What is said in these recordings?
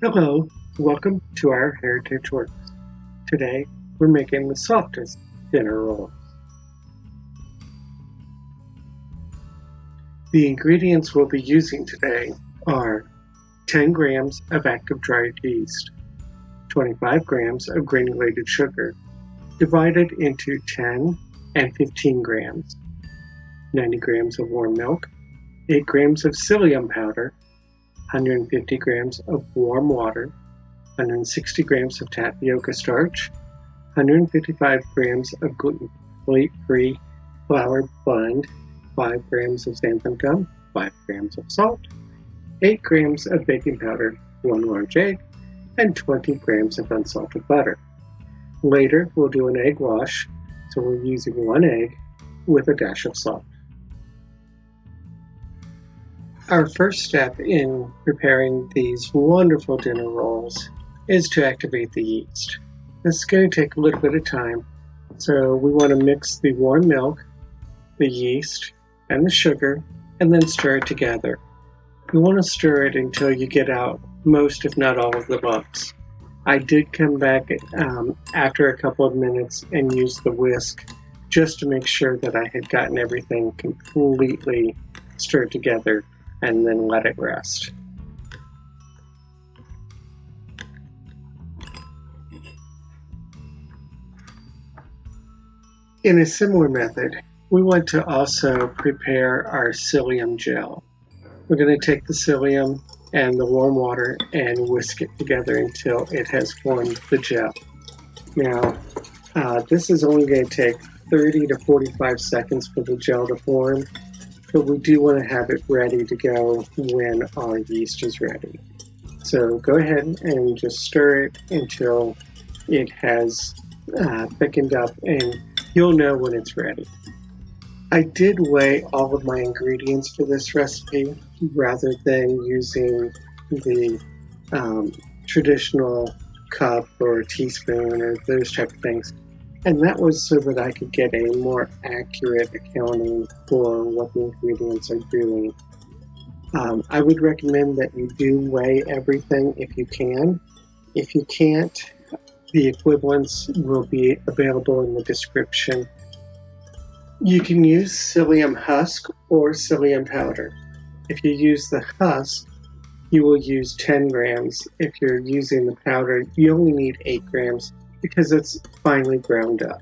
Hello, welcome to our Heritage Works. Today we're making the Softest Dinner Rolls. The ingredients we'll be using today are 10 grams of active dried yeast, 25 grams of granulated sugar, divided into 10 and 15 grams, 90 grams of warm milk, 8 grams of psyllium powder, 150 grams of warm water, 160 grams of tapioca starch, 155 grams of gluten-free flour blend, 5 grams of xanthan gum, 5 grams of salt, 8 grams of baking powder, 1 large egg, and 20 grams of unsalted butter. Later, we'll do an egg wash, so we're using 1 egg with a dash of salt. Our first step in preparing these wonderful dinner rolls is to activate the yeast. This is going to take a little bit of time, so we want to mix the warm milk, the yeast, and the sugar, and then stir it together. You want to stir it until you get out most, if not all, of the lumps. I did come back after a couple of minutes and use the whisk just to make sure that I had gotten everything completely stirred together, and then let it rest. In a similar method, we want to also prepare our psyllium gel. We're going to take the psyllium and the warm water and whisk it together until it has formed the gel. Now, this is only going to take 30 to 45 seconds for the gel to form, but we do want to have it ready to go when our yeast is ready. So go ahead and just stir it until it has thickened up, and you'll know when it's ready. I did weigh all of my ingredients for this recipe rather than using the traditional cup or teaspoon or those type of things. And that was so that I could get a more accurate accounting for what the ingredients are doing. I would recommend that you do weigh everything if you can. If you can't, the equivalents will be available in the description. You can use Psyllium Husk or Psyllium Powder. If you use the husk, you will use 10 grams. If you're using the powder, you only need 8 grams because it's finely ground up.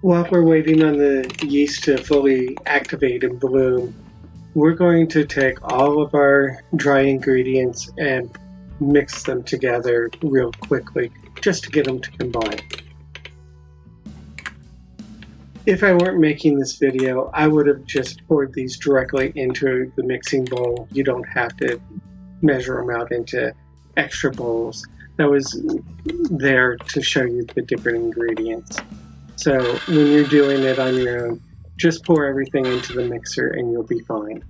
While we're waiting on the yeast to fully activate and bloom, we're going to take all of our dry ingredients and mix them together real quickly just to get them to combine. If I weren't making this video, I would have just poured these directly into the mixing bowl. You don't have to measure them out into extra bowls. That was there to show you the different ingredients. So when you're doing it on your own, just pour everything into the mixer and you'll be fine.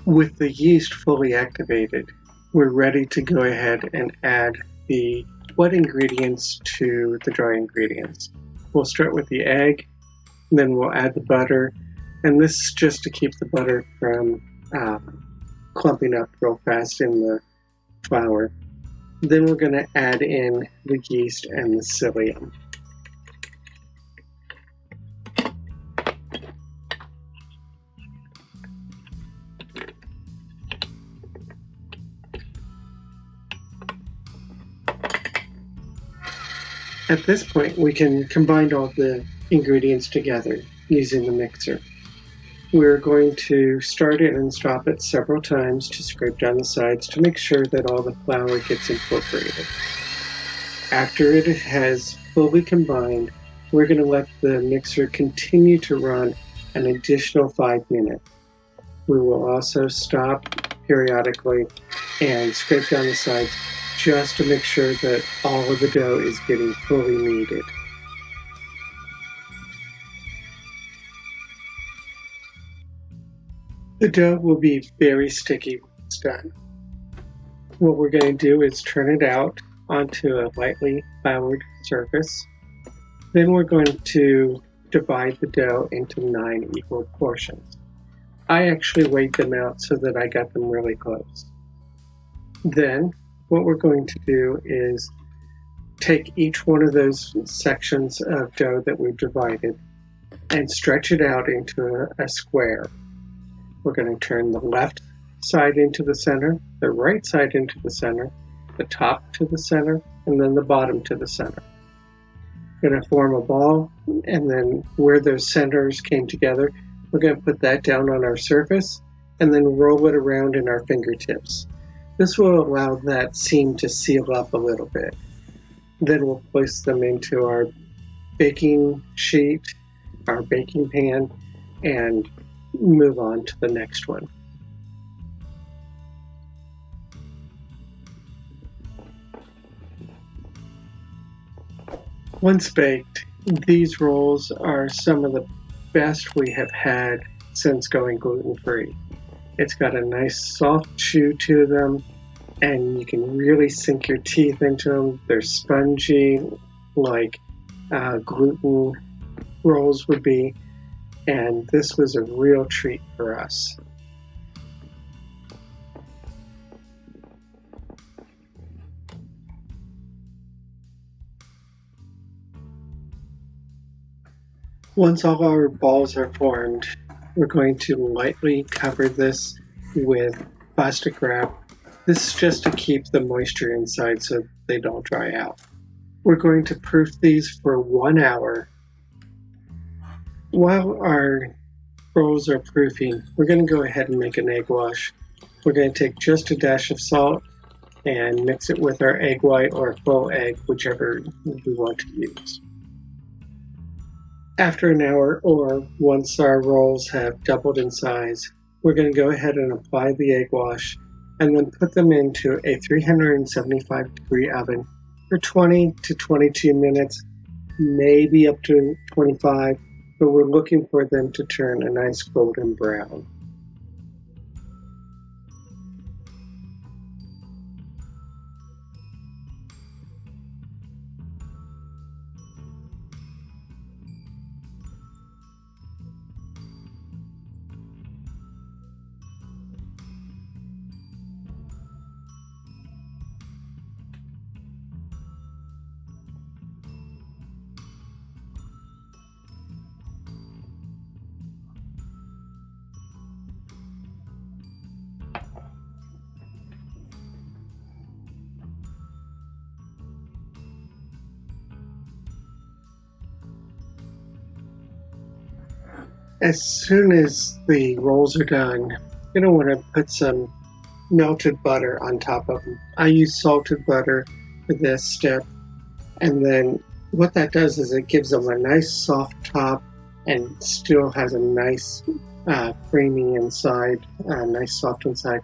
With the yeast fully activated, we're ready to go ahead and add the wet ingredients to the dry ingredients. We'll start with the egg, then we'll add the butter, and this is just to keep the butter from clumping up real fast in the flour. Then we're going to add in the yeast and the psyllium. At this point, we can combine all the ingredients together using the mixer. We're going to start it and stop it several times to scrape down the sides to make sure that all the flour gets incorporated. After it has fully combined, we're going to let the mixer continue to run an additional 5 minutes. We will also stop periodically and scrape down the sides just to make sure that all of the dough is getting fully kneaded. The dough will be very sticky when it's done. What we're going to do is turn it out onto a lightly floured surface. Then we're going to divide the dough into 9 equal portions. I actually weighed them out so that I got them really close. Then what we're going to do is take each one of those sections of dough that we've divided and stretch it out into a square. We're going to turn the left side into the center, the right side into the center, the top to the center, and then the bottom to the center. We're going to form a ball, and then where those centers came together, we're going to put that down on our surface and then roll it around in our fingertips. This will allow that seam to seal up a little bit. Then we'll place them into our baking sheet, our baking pan, and move on to the next one. Once baked, these rolls are some of the best we have had since going gluten-free. It's got a nice soft chew to them, and you can really sink your teeth into them. They're spongy, like gluten rolls would be, and this was a real treat for us. Once all our balls are formed, we're going to lightly cover this with plastic wrap. This is just to keep the moisture inside so they don't dry out. We're going to proof these for 1 hour. While our rolls are proofing, we're going to go ahead and make an egg wash. We're going to take just a dash of salt and mix it with our egg white or full egg, whichever we want to use. After an hour, or once our rolls have doubled in size, we're going to go ahead and apply the egg wash and then put them into a 375-degree oven for 20 to 22 minutes, maybe up to 25, but we're looking for them to turn a nice golden brown. As soon as the rolls are done, you're going to want to put some melted butter on top of them. I use salted butter for this step, and then what that does is it gives them a nice soft top and still has a nice creamy inside, nice soft inside.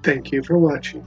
Thank you for watching.